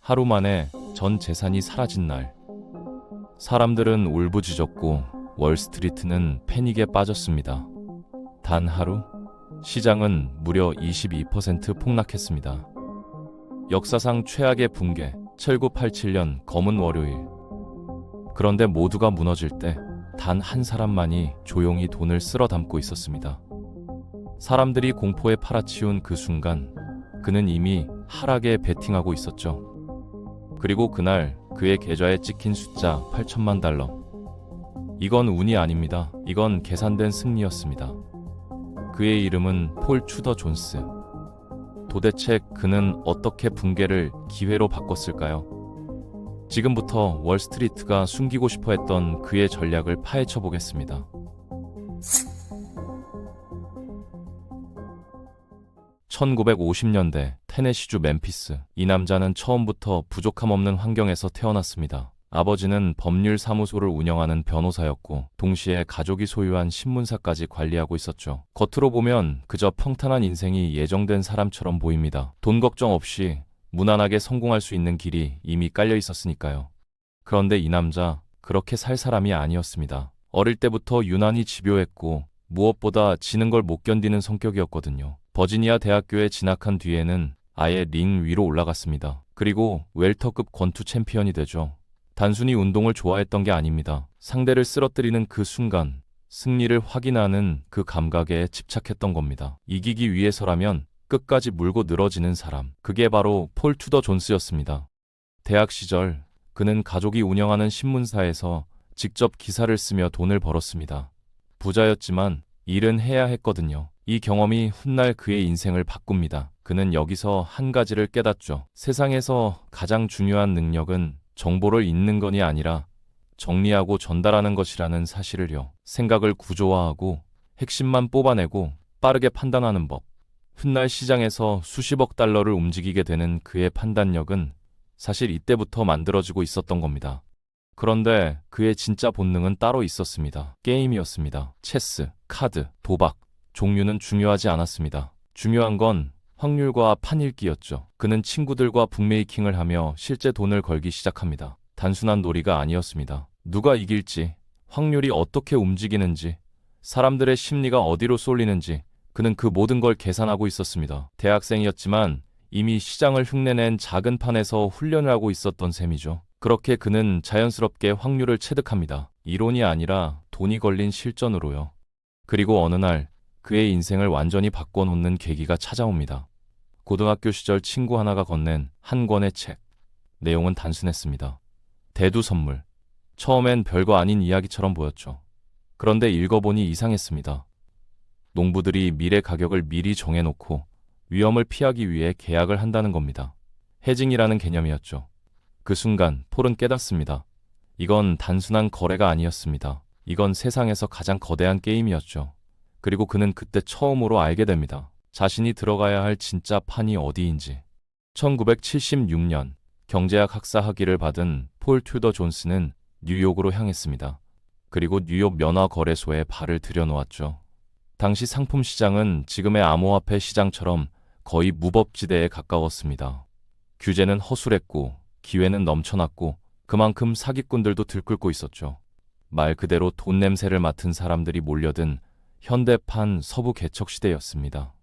하루 만에 전 재산이 사라진 날. 사람들은 울부짖었고 월스트리트는 패닉에 빠졌습니다. 단 하루, 시장은 무려 22% 폭락했습니다. 역사상 최악의 붕괴, 1987년 검은 월요일. 그런데 모두가 무너질 때 단 한 사람만이 조용히 돈을 쓸어 담고 있었습니다. 사람들이 공포에 팔아치운 그 순간, 그는 이미 하락에 베팅하고 있었죠. 그리고 그날 그의 계좌에 찍힌 숫자 8천만 달러. 이건 운이 아닙니다. 이건 계산된 승리였습니다. 그의 이름은 폴 투더 존스. 도대체 그는 어떻게 붕괴를 기회로 바꿨을까요? 지금부터 월스트리트가 숨기고 싶어 했던 그의 전략을 파헤쳐 보겠습니다. 1950년대 테네시주 멤피스. 이 남자는 처음부터 부족함 없는 환경에서 태어났습니다. 아버지는 법률사무소를 운영하는 변호사였고 동시에 가족이 소유한 신문사까지 관리하고 있었죠. 겉으로 보면 그저 평탄한 인생이 예정된 사람처럼 보입니다. 돈 걱정 없이 무난하게 성공할 수 있는 길이 이미 깔려 있었으니까요. 그런데 이 남자 그렇게 살 사람이 아니었습니다. 어릴 때부터 유난히 집요했고 무엇보다 지는 걸 못 견디는 성격이었거든요. 버지니아 대학교에 진학한 뒤에는 아예 링 위로 올라갔습니다. 그리고 웰터급 권투 챔피언이 되죠. 단순히 운동을 좋아했던 게 아닙니다. 상대를 쓰러뜨리는 그 순간, 승리를 확인하는 그 감각에 집착했던 겁니다. 이기기 위해서라면 끝까지 물고 늘어지는 사람. 그게 바로 폴 투더 존스였습니다. 대학 시절 그는 가족이 운영하는 신문사에서 직접 기사를 쓰며 돈을 벌었습니다. 부자였지만 일은 해야 했거든요. 이 경험이 훗날 그의 인생을 바꿉니다. 그는 여기서 한 가지를 깨닫죠. 세상에서 가장 중요한 능력은 정보를 읽는 것이 아니라 정리하고 전달하는 것이라는 사실을요. 생각을 구조화하고 핵심만 뽑아내고 빠르게 판단하는 법. 훗날 시장에서 수십억 달러를 움직이게 되는 그의 판단력은 사실 이때부터 만들어지고 있었던 겁니다. 그런데 그의 진짜 본능은 따로 있었습니다. 게임이었습니다. 체스, 카드, 도박. 종류는 중요하지 않았습니다. 중요한 건 확률과 판읽기였죠. 그는 친구들과 북메이킹을 하며 실제 돈을 걸기 시작합니다. 단순한 놀이가 아니었습니다. 누가 이길지, 확률이 어떻게 움직이는지, 사람들의 심리가 어디로 쏠리는지 그는 그 모든 걸 계산하고 있었습니다. 대학생이었지만 이미 시장을 흉내낸 작은 판에서 훈련을 하고 있었던 셈이죠. 그렇게 그는 자연스럽게 확률을 체득합니다. 이론이 아니라 돈이 걸린 실전으로요. 그리고 어느 날 그의 인생을 완전히 바꿔놓는 계기가 찾아옵니다. 고등학교 시절 친구 하나가 건넨 한 권의 책. 내용은 단순했습니다. 대두 선물. 처음엔 별거 아닌 이야기처럼 보였죠. 그런데 읽어보니 이상했습니다. 농부들이 밀의 가격을 미리 정해놓고 위험을 피하기 위해 계약을 한다는 겁니다. 헤징이라는 개념이었죠. 그 순간 폴은 깨닫습니다. 이건 단순한 거래가 아니었습니다. 이건 세상에서 가장 거대한 게임이었죠. 그리고 그는 그때 처음으로 알게 됩니다. 자신이 들어가야 할 진짜 판이 어디인지. 1976년 경제학 학사 학위를 받은 폴 투더 존스는 뉴욕으로 향했습니다. 그리고 뉴욕 면화거래소에 발을 들여놓았죠. 당시 상품 시장은 지금의 암호화폐 시장처럼 거의 무법지대에 가까웠습니다. 규제는 허술했고 기회는 넘쳐났고 그만큼 사기꾼들도 들끓고 있었죠. 말 그대로 돈 냄새를 맡은 사람들이 몰려든 현대판 서부 개척 시대였습니다.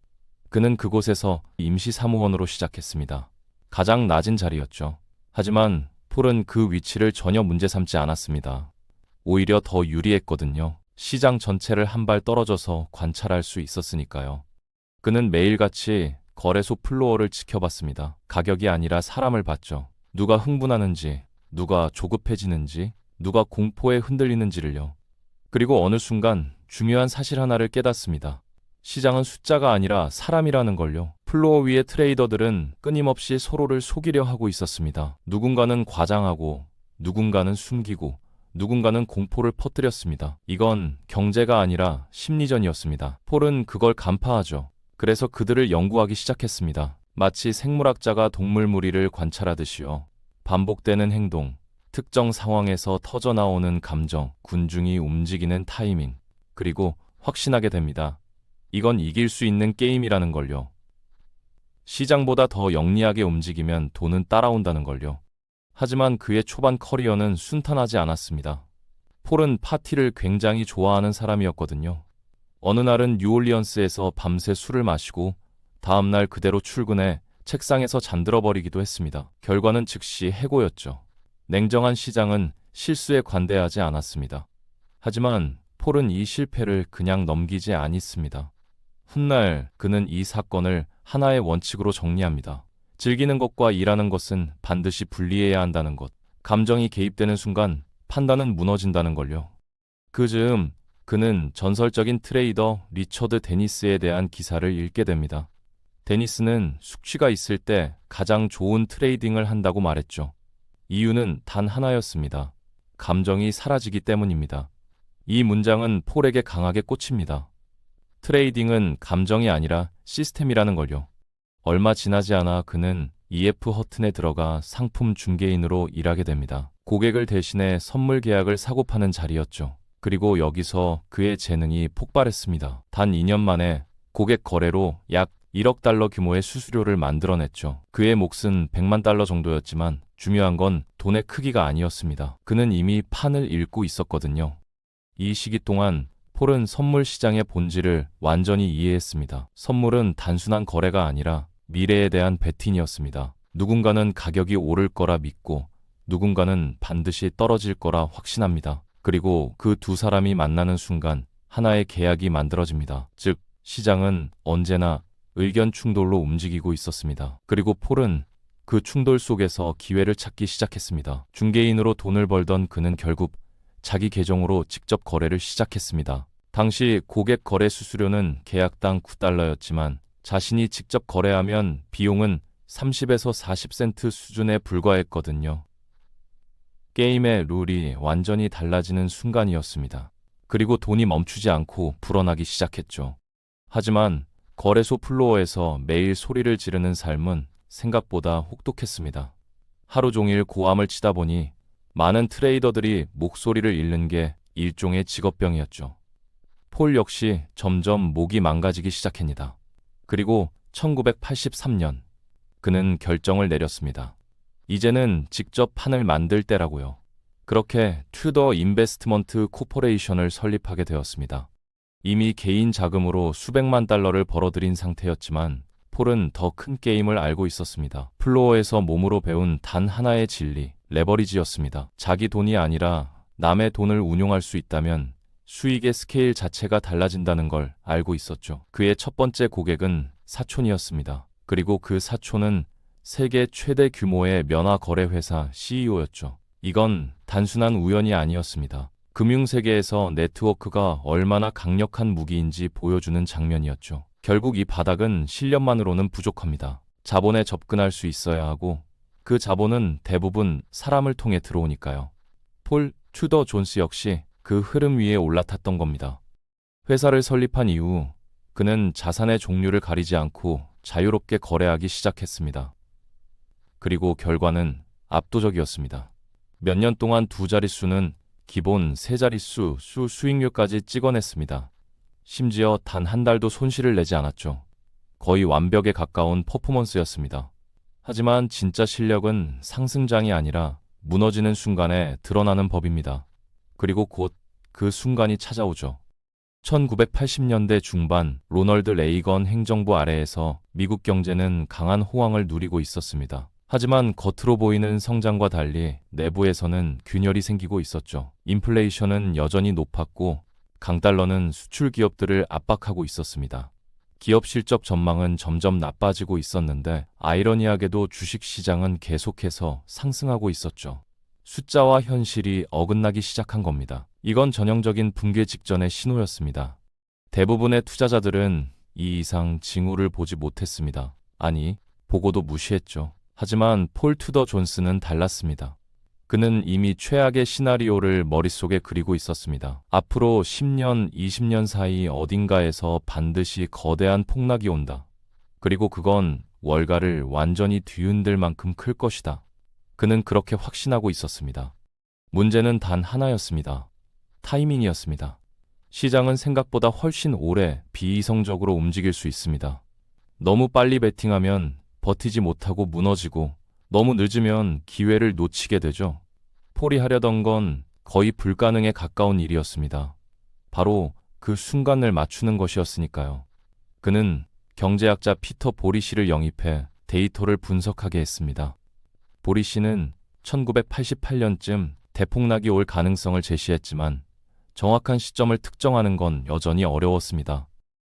그는 그곳에서 임시 사무원으로 시작했습니다. 가장 낮은 자리였죠. 하지만 폴은 그 위치를 전혀 문제 삼지 않았습니다. 오히려 더 유리했거든요. 시장 전체를 한 발 떨어져서 관찰할 수 있었으니까요. 그는 매일같이 거래소 플로어를 지켜봤습니다. 가격이 아니라 사람을 봤죠. 누가 흥분하는지, 누가 조급해지는지, 누가 공포에 흔들리는지를요. 그리고 어느 순간 중요한 사실 하나를 깨닫습니다. 시장은 숫자가 아니라 사람이라는 걸요. 플로어 위의 트레이더들은 끊임없이 서로를 속이려 하고 있었습니다. 누군가는 과장하고, 누군가는 숨기고, 누군가는 공포를 퍼뜨렸습니다. 이건 경제가 아니라 심리전이었습니다. 폴은 그걸 간파하죠. 그래서 그들을 연구하기 시작했습니다. 마치 생물학자가 동물 무리를 관찰하듯이요. 반복되는 행동, 특정 상황에서 터져나오는 감정, 군중이 움직이는 타이밍, 그리고 확신하게 됩니다. 이건 이길 수 있는 게임이라는 걸요. 시장보다 더 영리하게 움직이면 돈은 따라온다는 걸요. 하지만 그의 초반 커리어는 순탄하지 않았습니다. 폴은 파티를 굉장히 좋아하는 사람이었거든요. 어느 날은 뉴올리언스에서 밤새 술을 마시고 다음날 그대로 출근해 책상에서 잠들어 버리기도 했습니다. 결과는 즉시 해고였죠. 냉정한 시장은 실수에 관대하지 않았습니다. 하지만 폴은 이 실패를 그냥 넘기지 않았습니다. 훗날 그는 이 사건을 하나의 원칙으로 정리합니다. 즐기는 것과 일하는 것은 반드시 분리해야 한다는 것. 감정이 개입되는 순간 판단은 무너진다는 걸요. 그 즈음 그는 전설적인 트레이더 리처드 데니스에 대한 기사를 읽게 됩니다. 데니스는 숙취가 있을 때 가장 좋은 트레이딩을 한다고 말했죠. 이유는 단 하나였습니다. 감정이 사라지기 때문입니다. 이 문장은 폴에게 강하게 꽂힙니다. 트레이딩은 감정이 아니라 시스템이라는 걸요. 얼마 지나지 않아 그는 EF 허튼에 들어가 상품 중개인으로 일하게 됩니다. 고객을 대신해 선물 계약을 사고 파는 자리였죠. 그리고 여기서 그의 재능이 폭발했습니다. 단 2년 만에 고객 거래로 약 1억 달러 규모의 수수료를 만들어냈죠. 그의 몫은 100만 달러 정도였지만 중요한 건 돈의 크기가 아니었습니다. 그는 이미 판을 읽고 있었거든요. 이 시기 동안 폴은 선물 시장의 본질을 완전히 이해했습니다. 선물은 단순한 거래가 아니라 미래에 대한 베팅이었습니다. 누군가는 가격이 오를 거라 믿고 누군가는 반드시 떨어질 거라 확신합니다. 그리고 그 두 사람이 만나는 순간 하나의 계약이 만들어집니다. 즉, 시장은 언제나 의견 충돌로 움직이고 있었습니다. 그리고 폴은 그 충돌 속에서 기회를 찾기 시작했습니다. 중개인으로 돈을 벌던 그는 결국 자기 계정으로 직접 거래를 시작했습니다. 당시 고객 거래 수수료는 계약당 9달러였지만 자신이 직접 거래하면 비용은 30에서 40센트 수준에 불과했거든요. 게임의 룰이 완전히 달라지는 순간이었습니다. 그리고 돈이 멈추지 않고 불어나기 시작했죠. 하지만 거래소 플로어에서 매일 소리를 지르는 삶은 생각보다 혹독했습니다. 하루 종일 고함을 치다 보니 많은 트레이더들이 목소리를 잃는 게 일종의 직업병이었죠. 폴 역시 점점 목이 망가지기 시작합니다. 그리고 1983년 그는 결정을 내렸습니다. 이제는 직접 판을 만들 때라고요. 그렇게 튜더 인베스트먼트 코퍼레이션을 설립하게 되었습니다. 이미 개인 자금으로 수백만 달러를 벌어들인 상태였지만 폴은 더 큰 게임을 알고 있었습니다. 플로어에서 몸으로 배운 단 하나의 진리, 레버리지였습니다. 자기 돈이 아니라 남의 돈을 운용할 수 있다면 수익의 스케일 자체가 달라진다는 걸 알고 있었죠. 그의 첫 번째 고객은 사촌이었습니다. 그리고 그 사촌은 세계 최대 규모의 면화 거래 회사 CEO였죠. 이건 단순한 우연이 아니었습니다. 금융세계에서 네트워크가 얼마나 강력한 무기인지 보여주는 장면이었죠. 결국 이 바닥은 실력만으로는 부족합니다. 자본에 접근할 수 있어야 하고 그 자본은 대부분 사람을 통해 들어오니까요. 폴 튜더 존스 역시 그 흐름 위에 올라탔던 겁니다. 회사를 설립한 이후 그는 자산의 종류를 가리지 않고 자유롭게 거래하기 시작했습니다. 그리고 결과는 압도적이었습니다. 몇 년 동안 두 자릿수는 기본 세 자릿수 수익률까지 찍어냈습니다. 심지어 단 한 달도 손실을 내지 않았죠. 거의 완벽에 가까운 퍼포먼스였습니다. 하지만 진짜 실력은 상승장이 아니라 무너지는 순간에 드러나는 법입니다. 그리고 곧 그 순간이 찾아오죠. 1980년대 중반 로널드 레이건 행정부 아래에서 미국 경제는 강한 호황을 누리고 있었습니다. 하지만 겉으로 보이는 성장과 달리 내부에서는 균열이 생기고 있었죠. 인플레이션은 여전히 높았고 강달러는 수출 기업들을 압박하고 있었습니다. 기업 실적 전망은 점점 나빠지고 있었는데 아이러니하게도 주식 시장은 계속해서 상승하고 있었죠. 숫자와 현실이 어긋나기 시작한 겁니다. 이건 전형적인 붕괴 직전의 신호였습니다. 대부분의 투자자들은 이 이상 징후를 보지 못했습니다. 아니, 보고도 무시했죠. 하지만 폴 튜더 존스는 달랐습니다. 그는 이미 최악의 시나리오를 머릿속에 그리고 있었습니다. 앞으로 10년, 20년 사이 어딘가에서 반드시 거대한 폭락이 온다. 그리고 그건 월가를 완전히 뒤흔들 만큼 클 것이다. 그는 그렇게 확신하고 있었습니다. 문제는 단 하나였습니다. 타이밍이었습니다. 시장은 생각보다 훨씬 오래 비이성적으로 움직일 수 있습니다. 너무 빨리 베팅하면 버티지 못하고 무너지고 너무 늦으면 기회를 놓치게 되죠. 폴이 하려던 건 거의 불가능에 가까운 일이었습니다. 바로 그 순간을 맞추는 것이었으니까요. 그는 경제학자 피터 보리시를 영입해 데이터를 분석하게 했습니다. 보리시는 1988년쯤 대폭락이 올 가능성을 제시했지만 정확한 시점을 특정하는 건 여전히 어려웠습니다.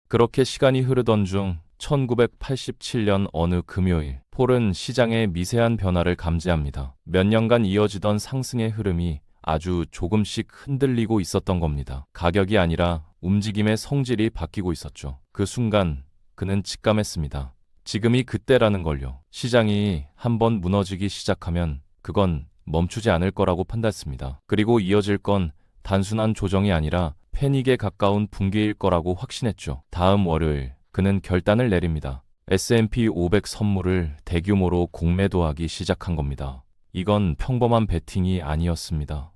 그렇게 시간이 흐르던 중 1987년 어느 금요일, 폴은 시장의 미세한 변화를 감지합니다. 몇 년간 이어지던 상승의 흐름이 아주 조금씩 흔들리고 있었던 겁니다. 가격이 아니라 움직임의 성질이 바뀌고 있었죠. 그 순간 그는 직감했습니다. 지금이 그때라는 걸요. 시장이 한번 무너지기 시작하면 그건 멈추지 않을 거라고 판단했습니다. 그리고 이어질 건 단순한 조정이 아니라 패닉에 가까운 붕괴일 거라고 확신했죠. 다음 월요일 그는 결단을 내립니다. S&P 500 선물을 대규모로 공매도하기 시작한 겁니다. 이건 평범한 베팅이 아니었습니다.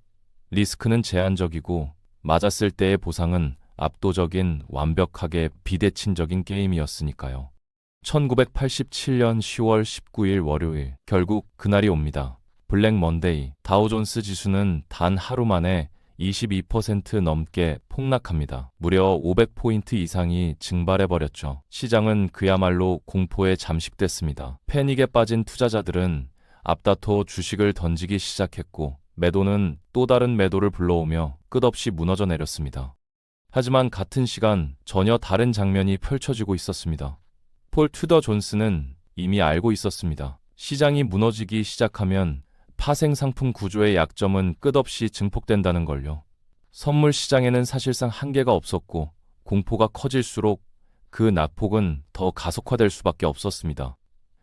리스크는 제한적이고 맞았을 때의 보상은 압도적인 완벽하게 비대칭적인 게임이었으니까요. 1987년 10월 19일 월요일, 결국 그날이 옵니다. 블랙 먼데이, 다우존스 지수는 단 하루 만에 22% 넘게 폭락합니다. 무려 500포인트 이상이 증발해버렸죠. 시장은 그야말로 공포에 잠식됐습니다. 패닉에 빠진 투자자들은 앞다퉈 주식을 던지기 시작했고 매도는 또 다른 매도를 불러오며 끝없이 무너져 내렸습니다. 하지만 같은 시간 전혀 다른 장면이 펼쳐지고 있었습니다. 폴 투더 존스는 이미 알고 있었습니다. 시장이 무너지기 시작하면 파생상품 구조의 약점은 끝없이 증폭된다는 걸요. 선물 시장에는 사실상 한계가 없었고 공포가 커질수록 그 낙폭은 더 가속화될 수밖에 없었습니다.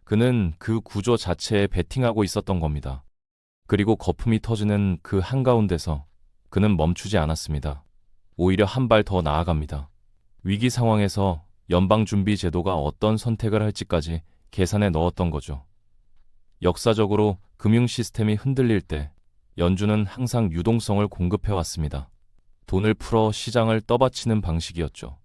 그는 그 구조 자체에 베팅하고 있었던 겁니다. 그리고 거품이 터지는 그 한가운데서 그는 멈추지 않았습니다. 오히려 한 발 더 나아갑니다. 위기 상황에서 연방준비제도가 어떤 선택을 할지까지 계산에 넣었던 거죠. 역사적으로 금융 시스템이 흔들릴 때 연준은 항상 유동성을 공급해왔습니다. 돈을 풀어 시장을 떠받치는 방식이었죠.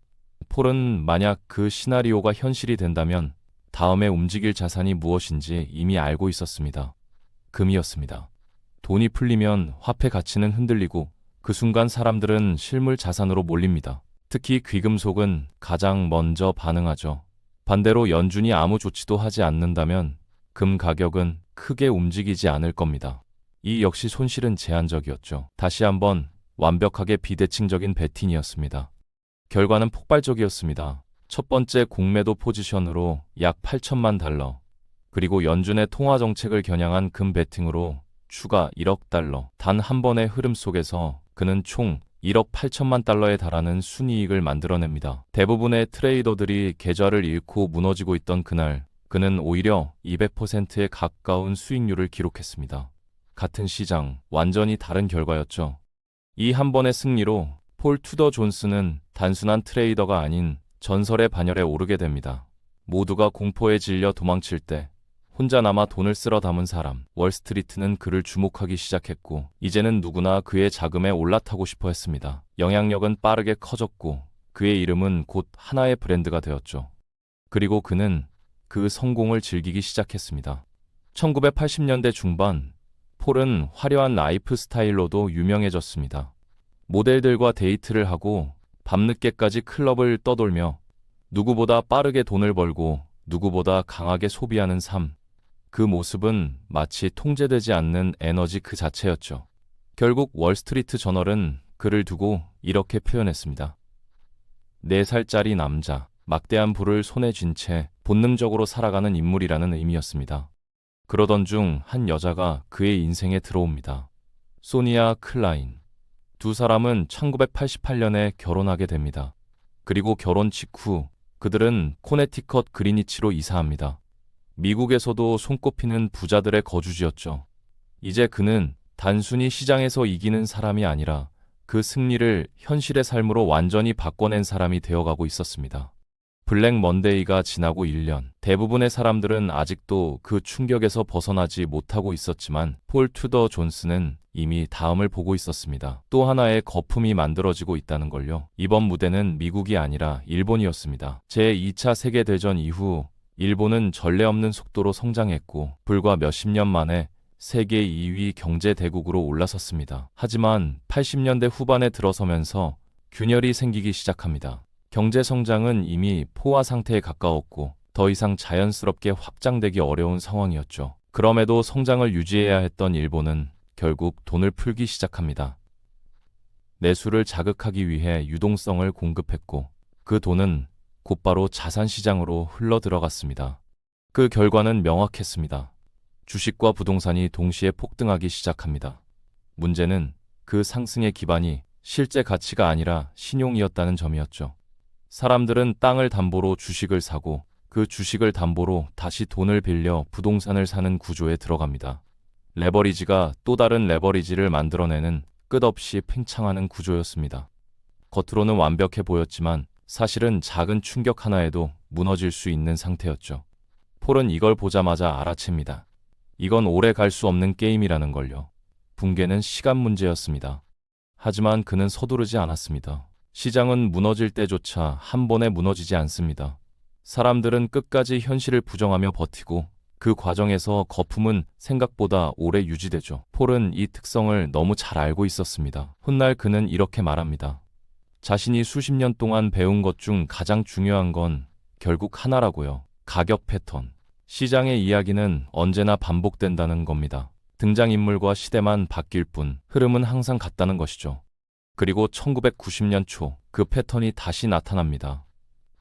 폴은 만약 그 시나리오가 현실이 된다면 다음에 움직일 자산이 무엇인지 이미 알고 있었습니다. 금이었습니다. 돈이 풀리면 화폐 가치는 흔들리고 그 순간 사람들은 실물 자산으로 몰립니다. 특히 귀금속은 가장 먼저 반응하죠. 반대로 연준이 아무 조치도 하지 않는다면 금 가격은 크게 움직이지 않을 겁니다. 이 역시 손실은 제한적이었죠. 다시 한번 완벽하게 비대칭적인 베팅이었습니다. 결과는 폭발적이었습니다. 첫 번째 공매도 포지션으로 약 8천만 달러, 그리고 연준의 통화 정책을 겨냥한 금 베팅으로 추가 1억 달러. 단 한 번의 흐름 속에서 그는 총 1억 8천만 달러에 달하는 순이익을 만들어냅니다. 대부분의 트레이더들이 계좌를 잃고 무너지고 있던 그날, 그는 오히려 200%에 가까운 수익률을 기록했습니다. 같은 시장, 완전히 다른 결과였죠. 이 한 번의 승리로 폴 투더 존스는 단순한 트레이더가 아닌 전설의 반열에 오르게 됩니다. 모두가 공포에 질려 도망칠 때 혼자 남아 돈을 쓸어 담은 사람, 월스트리트는 그를 주목하기 시작했고 이제는 누구나 그의 자금에 올라타고 싶어 했습니다. 영향력은 빠르게 커졌고 그의 이름은 곧 하나의 브랜드가 되었죠. 그리고 그는 그 성공을 즐기기 시작했습니다. 1980년대 중반, 폴은 화려한 라이프 스타일로도 유명해졌습니다. 모델들과 데이트를 하고 밤늦게까지 클럽을 떠돌며 누구보다 빠르게 돈을 벌고 누구보다 강하게 소비하는 삶. 그 모습은 마치 통제되지 않는 에너지 그 자체였죠. 결국 월스트리트 저널은 그를 두고 이렇게 표현했습니다. 4살짜리 남자, 막대한 부를 손에 쥔 채 본능적으로 살아가는 인물이라는 의미였습니다. 그러던 중 한 여자가 그의 인생에 들어옵니다. 소니아 클라인. 두 사람은 1988년에 결혼하게 됩니다. 그리고 결혼 직후 그들은 코네티컷 그리니치로 이사합니다. 미국에서도 손꼽히는 부자들의 거주지였죠. 이제 그는 단순히 시장에서 이기는 사람이 아니라 그 승리를 현실의 삶으로 완전히 바꿔낸 사람이 되어가고 있었습니다. 블랙 먼데이가 지나고 1년. 대부분의 사람들은 아직도 그 충격에서 벗어나지 못하고 있었지만 폴 투더 존스는 이미 다음을 보고 있었습니다. 또 하나의 거품이 만들어지고 있다는 걸요. 이번 무대는 미국이 아니라 일본이었습니다. 제2차 세계대전 이후 일본은 전례 없는 속도로 성장했고 불과 몇십 년 만에 세계 2위 경제 대국으로 올라섰습니다. 하지만 80년대 후반에 들어서면서 균열이 생기기 시작합니다. 경제 성장은 이미 포화 상태에 가까웠고 더 이상 자연스럽게 확장되기 어려운 상황이었죠. 그럼에도 성장을 유지해야 했던 일본은 결국 돈을 풀기 시작합니다. 내수를 자극하기 위해 유동성을 공급했고 그 돈은 곧바로 자산시장으로 흘러들어갔습니다. 그 결과는 명확했습니다. 주식과 부동산이 동시에 폭등하기 시작합니다. 문제는 그 상승의 기반이 실제 가치가 아니라 신용이었다는 점이었죠. 사람들은 땅을 담보로 주식을 사고 그 주식을 담보로 다시 돈을 빌려 부동산을 사는 구조에 들어갑니다. 레버리지가 또 다른 레버리지를 만들어내는 끝없이 팽창하는 구조였습니다. 겉으로는 완벽해 보였지만 사실은 작은 충격 하나에도 무너질 수 있는 상태였죠. 폴은 이걸 보자마자 알아챕니다. 이건 오래 갈 수 없는 게임이라는 걸요. 붕괴는 시간 문제였습니다. 하지만 그는 서두르지 않았습니다. 시장은 무너질 때조차 한 번에 무너지지 않습니다. 사람들은 끝까지 현실을 부정하며 버티고 그 과정에서 거품은 생각보다 오래 유지되죠. 폴은 이 특성을 너무 잘 알고 있었습니다. 훗날 그는 이렇게 말합니다. 자신이 수십 년 동안 배운 것 중 가장 중요한 건 결국 하나라고요. 가격 패턴. 시장의 이야기는 언제나 반복된다는 겁니다. 등장인물과 시대만 바뀔 뿐 흐름은 항상 같다는 것이죠. 그리고 1990년 초 그 패턴이 다시 나타납니다.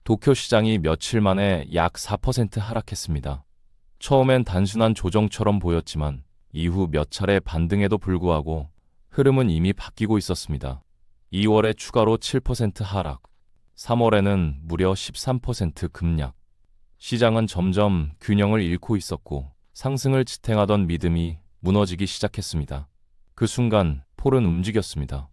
도쿄 시장이 며칠 만에 약 4% 하락했습니다. 처음엔 단순한 조정처럼 보였지만 이후 몇 차례 반등에도 불구하고 흐름은 이미 바뀌고 있었습니다. 2월에 추가로 7% 하락, 3월에는 무려 13% 급락. 시장은 점점 균형을 잃고 있었고 상승을 지탱하던 믿음이 무너지기 시작했습니다. 그 순간 폴은 움직였습니다.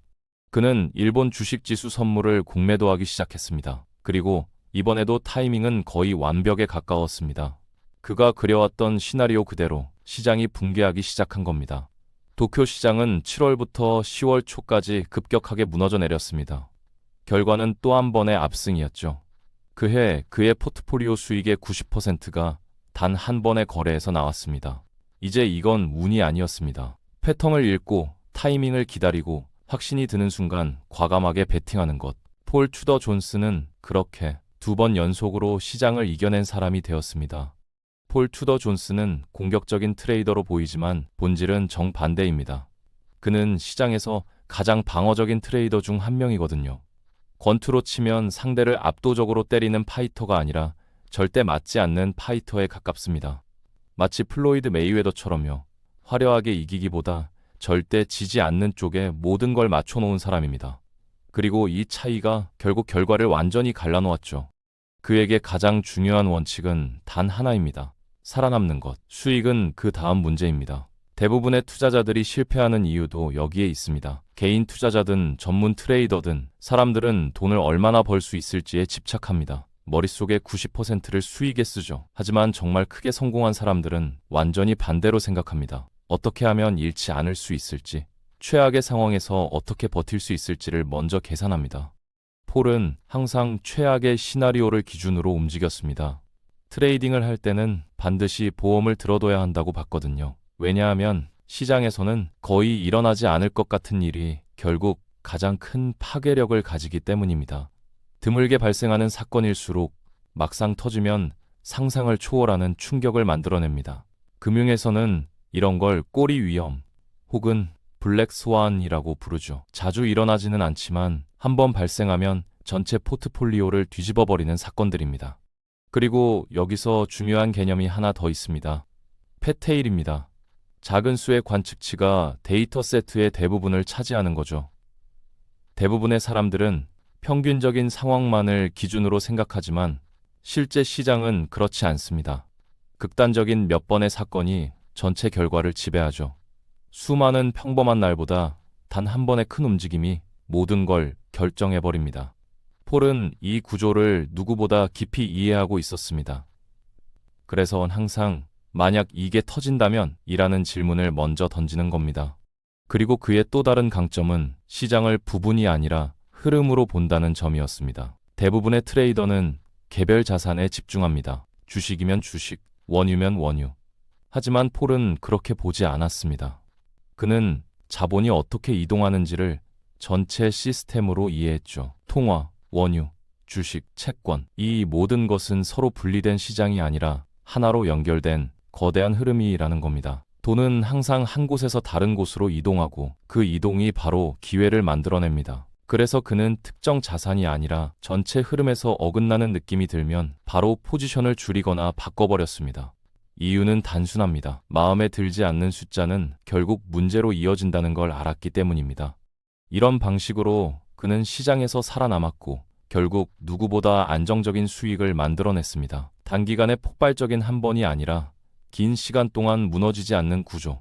그는 일본 주식지수 선물을 공매도하기 시작했습니다. 그리고 이번에도 타이밍은 거의 완벽에 가까웠습니다. 그가 그려왔던 시나리오 그대로 시장이 붕괴하기 시작한 겁니다. 도쿄 시장은 7월부터 10월 초까지 급격하게 무너져 내렸습니다. 결과는 또 한 번의 압승이었죠. 그해 그의 포트폴리오 수익의 90%가 단 한 번의 거래에서 나왔습니다. 이제 이건 운이 아니었습니다. 패턴을 읽고 타이밍을 기다리고 확신이 드는 순간 과감하게 베팅하는 것. 폴 투더 존스는 그렇게 2번 연속으로 시장을 이겨낸 사람이 되었습니다. 폴 투더 존스는 공격적인 트레이더로 보이지만 본질은 정반대입니다. 그는 시장에서 가장 방어적인 트레이더 중 한 명이거든요. 권투로 치면 상대를 압도적으로 때리는 파이터가 아니라 절대 맞지 않는 파이터에 가깝습니다. 마치 플로이드 메이웨더처럼요. 화려하게 이기기보다 절대 지지 않는 쪽에 모든 걸 맞춰놓은 사람입니다. 그리고 이 차이가 결국 결과를 완전히 갈라놓았죠. 그에게 가장 중요한 원칙은 단 하나입니다. 살아남는 것. 수익은 그 다음 문제입니다. 대부분의 투자자들이 실패하는 이유도 여기에 있습니다. 개인 투자자든 전문 트레이더든 사람들은 돈을 얼마나 벌 수 있을지에 집착합니다. 머릿속에 90%를 수익에 쓰죠. 하지만 정말 크게 성공한 사람들은 완전히 반대로 생각합니다. 어떻게 하면 잃지 않을 수 있을지, 최악의 상황에서 어떻게 버틸 수 있을지를 먼저 계산합니다. 폴은 항상 최악의 시나리오를 기준으로 움직였습니다. 트레이딩을 할 때는 반드시 보험을 들어둬야 한다고 봤거든요. 왜냐하면 시장에서는 거의 일어나지 않을 것 같은 일이 결국 가장 큰 파괴력을 가지기 때문입니다. 드물게 발생하는 사건일수록 막상 터지면 상상을 초월하는 충격을 만들어냅니다. 금융에서는 이런 걸 꼬리 위험 혹은 블랙 스완이라고 부르죠. 자주 일어나지는 않지만 한번 발생하면 전체 포트폴리오를 뒤집어버리는 사건들입니다. 그리고 여기서 중요한 개념이 하나 더 있습니다. 팻테일입니다. 작은 수의 관측치가 데이터 세트의 대부분을 차지하는 거죠. 대부분의 사람들은 평균적인 상황만을 기준으로 생각하지만 실제 시장은 그렇지 않습니다. 극단적인 몇 번의 사건이 전체 결과를 지배하죠. 수많은 평범한 날보다 단 한 번의 큰 움직임이 모든 걸 결정해버립니다. 폴은 이 구조를 누구보다 깊이 이해하고 있었습니다. 그래서 항상 만약 이게 터진다면? 이라는 질문을 먼저 던지는 겁니다. 그리고 그의 또 다른 강점은 시장을 부분이 아니라 흐름으로 본다는 점이었습니다. 대부분의 트레이더는 개별 자산에 집중합니다. 주식이면 주식, 원유면 원유. 하지만 폴은 그렇게 보지 않았습니다. 그는 자본이 어떻게 이동하는지를 전체 시스템으로 이해했죠. 통화, 원유, 주식, 채권. 이 모든 것은 서로 분리된 시장이 아니라 하나로 연결된 거대한 흐름이라는 겁니다. 돈은 항상 한 곳에서 다른 곳으로 이동하고 그 이동이 바로 기회를 만들어냅니다. 그래서 그는 특정 자산이 아니라 전체 흐름에서 어긋나는 느낌이 들면 바로 포지션을 줄이거나 바꿔버렸습니다. 이유는 단순합니다. 마음에 들지 않는 숫자는 결국 문제로 이어진다는 걸 알았기 때문입니다. 이런 방식으로 그는 시장에서 살아남았고 결국 누구보다 안정적인 수익을 만들어냈습니다. 단기간에 폭발적인 한 번이 아니라 긴 시간 동안 무너지지 않는 구조.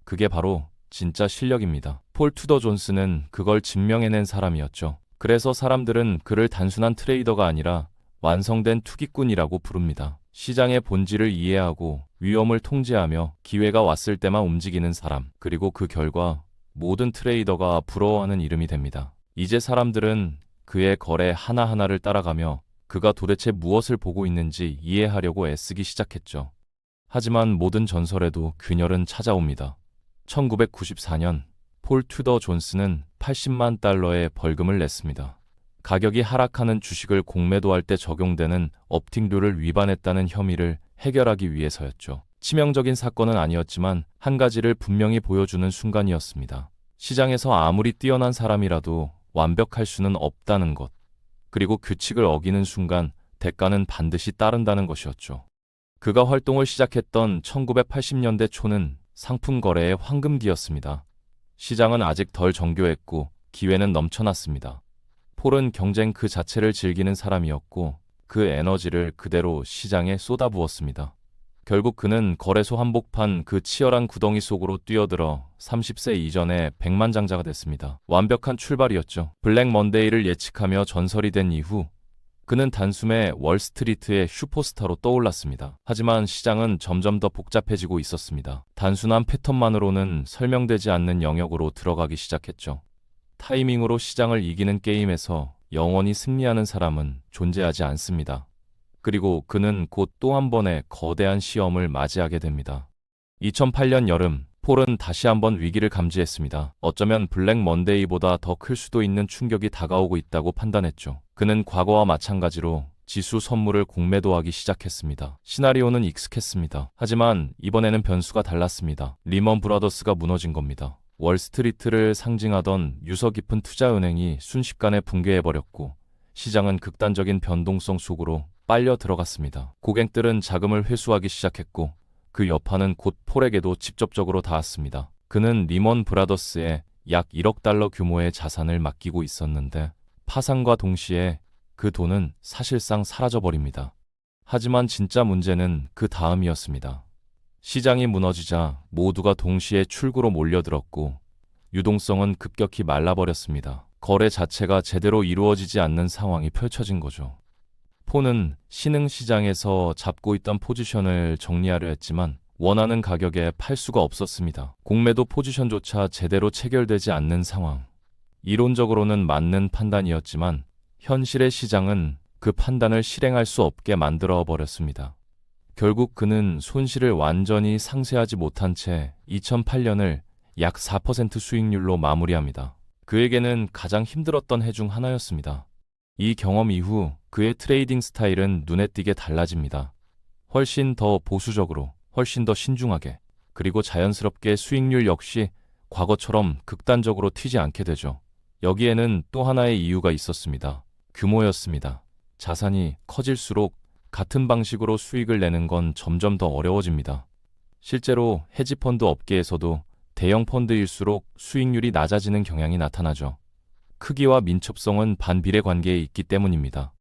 그게 바로 진짜 실력입니다. 폴 투더 존스는 그걸 증명해낸 사람이었죠. 그래서 사람들은 그를 단순한 트레이더가 아니라 완성된 투기꾼이라고 부릅니다. 시장의 본질을 이해하고 위험을 통제하며 기회가 왔을 때만 움직이는 사람. 그리고 그 결과 모든 트레이더가 부러워하는 이름이 됩니다. 이제 사람들은 그의 거래 하나하나를 따라가며 그가 도대체 무엇을 보고 있는지 이해하려고 애쓰기 시작했죠. 하지만 모든 전설에도 균열은 찾아옵니다. 1994년 폴 투더 존스는 80만 달러의 벌금을 냈습니다. 가격이 하락하는 주식을 공매도할 때 적용되는 업팅룰을 위반했다는 혐의를 해결하기 위해서였죠. 치명적인 사건은 아니었지만 한 가지를 분명히 보여주는 순간이었습니다. 시장에서 아무리 뛰어난 사람이라도 완벽할 수는 없다는 것. 그리고 규칙을 어기는 순간 대가는 반드시 따른다는 것이었죠. 그가 활동을 시작했던 1980년대 초는 상품 거래의 황금기였습니다. 시장은 아직 덜 정교했고 기회는 넘쳐났습니다. 폴은 경쟁 그 자체를 즐기는 사람이었고 그 에너지를 그대로 시장에 쏟아부었습니다. 결국 그는 거래소 한복판 그 치열한 구덩이 속으로 뛰어들어 30세 이전에 백만장자가 됐습니다. 완벽한 출발이었죠. 블랙 먼데이를 예측하며 전설이 된 이후 그는 단숨에 월스트리트의 슈퍼스타로 떠올랐습니다. 하지만 시장은 점점 더 복잡해지고 있었습니다. 단순한 패턴만으로는 설명되지 않는 영역으로 들어가기 시작했죠. 타이밍으로 시장을 이기는 게임에서 영원히 승리하는 사람은 존재하지 않습니다. 그리고 그는 곧 또 한 번의 거대한 시험을 맞이하게 됩니다. 2008년 여름, 폴은 다시 한번 위기를 감지했습니다. 어쩌면 블랙 먼데이보다 더 클 수도 있는 충격이 다가오고 있다고 판단했죠. 그는 과거와 마찬가지로 지수 선물을 공매도하기 시작했습니다. 시나리오는 익숙했습니다. 하지만 이번에는 변수가 달랐습니다. 리먼 브라더스가 무너진 겁니다. 월스트리트를 상징하던 유서 깊은 투자은행이 순식간에 붕괴해버렸고 시장은 극단적인 변동성 속으로 빨려 들어갔습니다. 고객들은 자금을 회수하기 시작했고 그 여파는 곧 폴에게도 직접적으로 닿았습니다. 그는 리먼 브라더스에 약 1억 달러 규모의 자산을 맡기고 있었는데 파산과 동시에 그 돈은 사실상 사라져버립니다. 하지만 진짜 문제는 그 다음이었습니다. 시장이 무너지자 모두가 동시에 출구로 몰려들었고 유동성은 급격히 말라버렸습니다. 거래 자체가 제대로 이루어지지 않는 상황이 펼쳐진 거죠. 폴은 신흥시장에서 잡고 있던 포지션을 정리하려 했지만 원하는 가격에 팔 수가 없었습니다. 공매도 포지션조차 제대로 체결되지 않는 상황. 이론적으로는 맞는 판단이었지만 현실의 시장은 그 판단을 실행할 수 없게 만들어 버렸습니다. 결국 그는 손실을 완전히 상쇄하지 못한 채 2008년을 약 4% 수익률로 마무리합니다. 그에게는 가장 힘들었던 해 중 하나였습니다. 이 경험 이후 그의 트레이딩 스타일은 눈에 띄게 달라집니다. 훨씬 더 보수적으로, 훨씬 더 신중하게, 그리고 자연스럽게 수익률 역시 과거처럼 극단적으로 튀지 않게 되죠. 여기에는 또 하나의 이유가 있었습니다. 규모였습니다. 자산이 커질수록 같은 방식으로 수익을 내는 건 점점 더 어려워집니다. 실제로 헤지펀드 업계에서도 대형 펀드일수록 수익률이 낮아지는 경향이 나타나죠. 크기와 민첩성은 반비례 관계에 있기 때문입니다.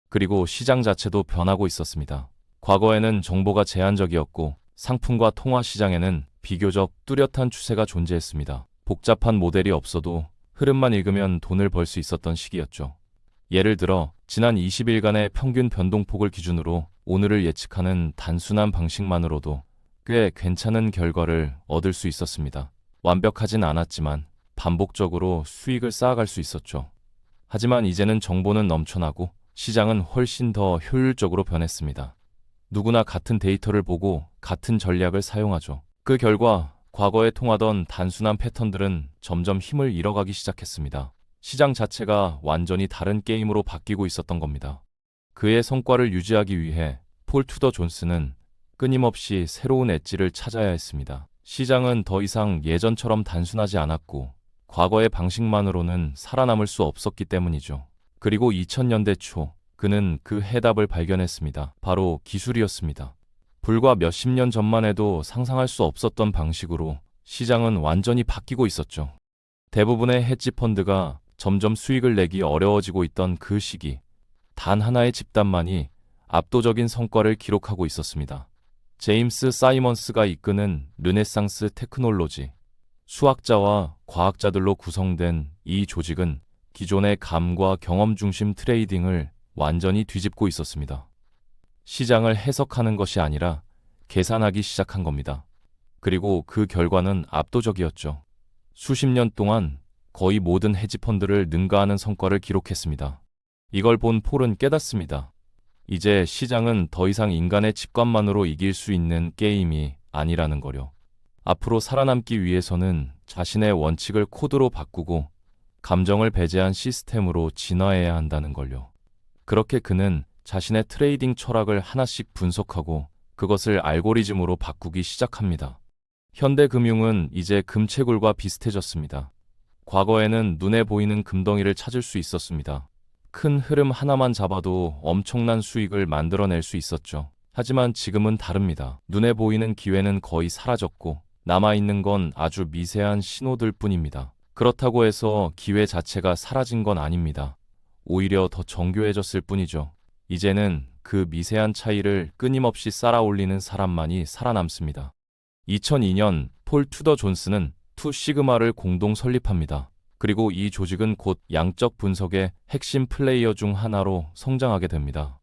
그리고 시장 자체도 변하고 있었습니다. 과거에는 정보가 제한적이었고 상품과 통화 시장에는 비교적 뚜렷한 추세가 존재했습니다. 복잡한 모델이 없어도 흐름만 읽으면 돈을 벌 수 있었던 시기였죠. 예를 들어 지난 20일간의 평균 변동폭을 기준으로 오늘을 예측하는 단순한 방식만으로도 꽤 괜찮은 결과를 얻을 수 있었습니다. 완벽하진 않았지만 반복적으로 수익을 쌓아갈 수 있었죠. 하지만 이제는 정보는 넘쳐나고 시장은 훨씬 더 효율적으로 변했습니다. 누구나 같은 데이터를 보고 같은 전략을 사용하죠. 그 결과 과거에 통하던 단순한 패턴들은 점점 힘을 잃어가기 시작했습니다. 시장 자체가 완전히 다른 게임으로 바뀌고 있었던 겁니다. 그의 성과를 유지하기 위해 폴 투더 존스는 끊임없이 새로운 엣지를 찾아야 했습니다. 시장은 더 이상 예전처럼 단순하지 않았고 과거의 방식만으로는 살아남을 수 없었기 때문이죠. 그리고 2000년대 초 그는 그 해답을 발견했습니다. 바로 기술이었습니다. 불과 몇십 년 전만 해도 상상할 수 없었던 방식으로 시장은 완전히 바뀌고 있었죠. 대부분의 헤지 펀드가 점점 수익을 내기 어려워지고 있던 그 시기, 단 하나의 집단만이 압도적인 성과를 기록하고 있었습니다. 제임스 사이먼스가 이끄는 르네상스 테크놀로지, 수학자와 과학자들로 구성된 이 조직은 기존의 감과 경험 중심 트레이딩을 완전히 뒤집고 있었습니다. 시장을 해석하는 것이 아니라 계산하기 시작한 겁니다. 그리고 그 결과는 압도적이었죠. 수십 년 동안 거의 모든 헤지펀드를 능가하는 성과를 기록했습니다. 이걸 본 폴은 깨닫습니다. 이제 시장은 더 이상 인간의 직관만으로 이길 수 있는 게임이 아니라는 거요. 앞으로 살아남기 위해서는 자신의 원칙을 코드로 바꾸고 감정을 배제한 시스템으로 진화해야 한다는 걸요. 그렇게 그는 자신의 트레이딩 철학을 하나씩 분석하고 그것을 알고리즘으로 바꾸기 시작합니다. 현대 금융은 이제 금채굴과 비슷해졌습니다. 과거에는 눈에 보이는 금덩이를 찾을 수 있었습니다. 큰 흐름 하나만 잡아도 엄청난 수익을 만들어낼 수 있었죠. 하지만 지금은 다릅니다. 눈에 보이는 기회는 거의 사라졌고 남아있는 건 아주 미세한 신호들 뿐입니다. 그렇다고 해서 기회 자체가 사라진 건 아닙니다. 오히려 더 정교해졌을 뿐이죠. 이제는 그 미세한 차이를 끊임없이 쌓아 올리는 사람만이 살아남습니다. 2002년 폴 투더 존스는 투 시그마를 공동 설립합니다. 그리고 이 조직은 곧 양적 분석의 핵심 플레이어 중 하나로 성장하게 됩니다.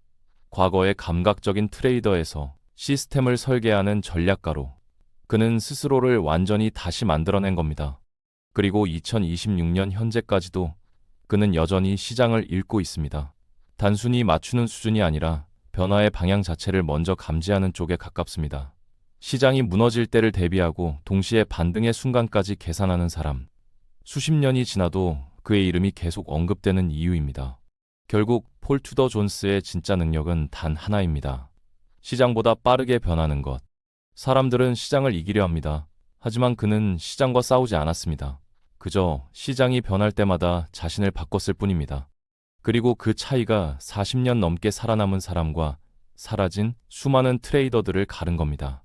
과거의 감각적인 트레이더에서 시스템을 설계하는 전략가로 그는 스스로를 완전히 다시 만들어낸 겁니다. 그리고 2026년 현재까지도 그는 여전히 시장을 읽고 있습니다. 단순히 맞추는 수준이 아니라 변화의 방향 자체를 먼저 감지하는 쪽에 가깝습니다. 시장이 무너질 때를 대비하고 동시에 반등의 순간까지 계산하는 사람. 수십 년이 지나도 그의 이름이 계속 언급되는 이유입니다. 결국 폴 투더 존스의 진짜 능력은 단 하나입니다. 시장보다 빠르게 변하는 것. 사람들은 시장을 이기려 합니다. 하지만 그는 시장과 싸우지 않았습니다. 그저 시장이 변할 때마다 자신을 바꿨을 뿐입니다. 그리고 그 차이가 40년 넘게 살아남은 사람과 사라진 수많은 트레이더들을 가른 겁니다.